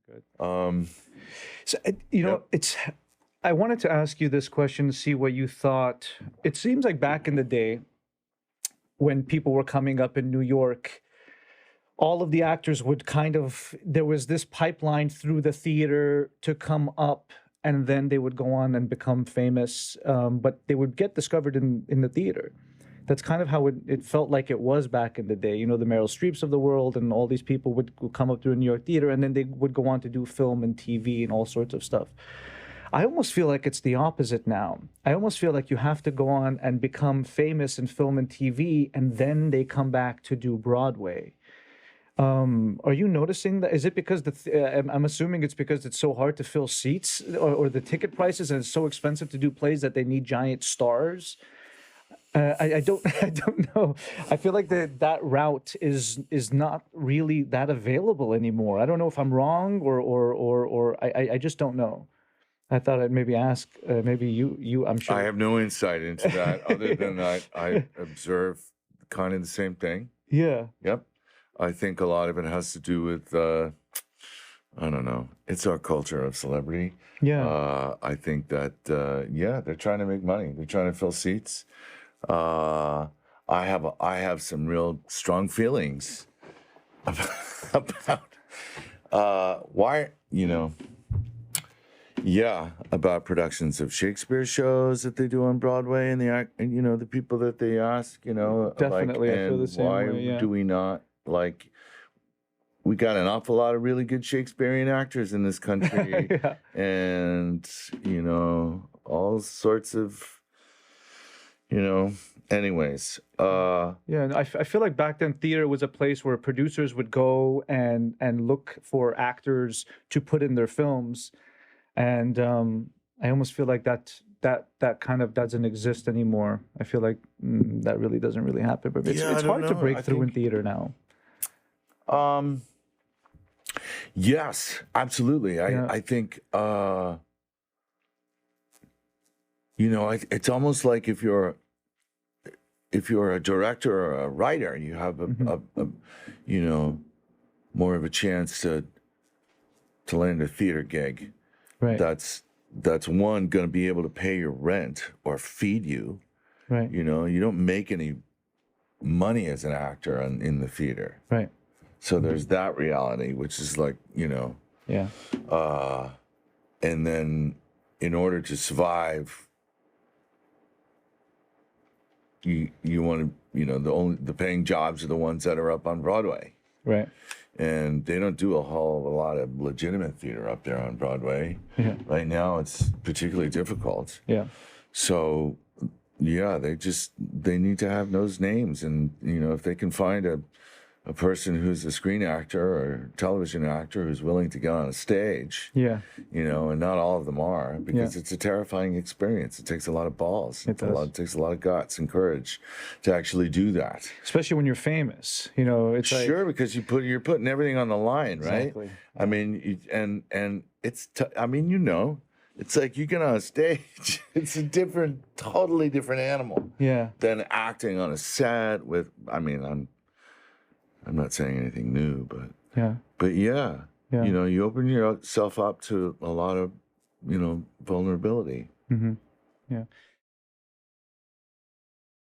Good. Um, So, it's. I wanted to ask you this question to see what you thought. It seems like back in the day, when people were coming up in New York, all of the actors would there was this pipeline through the theater to come up, and then they would go on and become famous. But they would get discovered in the theater. That's kind of how it felt like it was back in the day. The Meryl Streeps of the world and all these people would come up through a New York theater, and then they would go on to do film and TV and all sorts of stuff. I almost feel like it's the opposite now. I almost feel like you have to go on and become famous in film and TV, and then they come back to do Broadway. Are you noticing that? Is it because I'm assuming it's because it's so hard to fill seats, or the ticket prices, and it's so expensive to do plays that they need giant stars? I don't I don't know. I feel like that route is not really that available anymore. I don't know if I'm wrong, or I just don't know. I thought I'd maybe ask. Maybe you. I'm I sure. have no insight into that other than I observe kind of the same thing. Yeah. Yep. I think a lot of it has to do with, I don't know, it's our culture of celebrity. Yeah. I think that, yeah, they're trying to make money. They're trying to fill seats. I have some real strong feelings about why, yeah, about productions of Shakespeare shows that they do on Broadway, and the people that they ask, Definitely, I feel the same why way. Yeah. do we not we got an awful lot of really good Shakespearean actors in this country, Yeah. and all sorts of, anyways. Yeah, and I feel like back then theater was a place where producers would go and look for actors to put in their films, and I almost feel like that kind of doesn't exist anymore. I feel like that really doesn't really happen, but Yeah, I it's don't hard to know. break I through in think, theater now. yes, absolutely. Yeah. I think, it's almost like if you're a director or a writer, you have more of a chance to land a theater gig. Right. That's one, going to be able to pay your rent or feed you. Right. You don't make any money as an actor in the theater. Right. So there's that reality, which is like, Yeah. and then in order to survive, you want to, the paying jobs are the ones that are up on Broadway. Right. And they don't do a whole lot of legitimate theater up there on Broadway. Yeah. Right now, it's particularly difficult. Yeah. So, yeah, they need to have those names. And, if they can find a person who's a screen actor or television actor who's willing to get on a stage, Yeah. and not all of them are, because Yeah. it's a terrifying experience. It takes a lot of balls. It does. It takes a lot of guts and courage to actually do that. Especially when you're famous, it's like, Sure, because you're putting everything on the line, right? Exactly. I mean, and it's it's like you get on a stage. It's a totally different animal yeah. than acting on a set with. I mean, I'm not saying anything new, but Yeah. yeah, Yeah. you open yourself up to a lot of vulnerability. Mm-hmm. Yeah.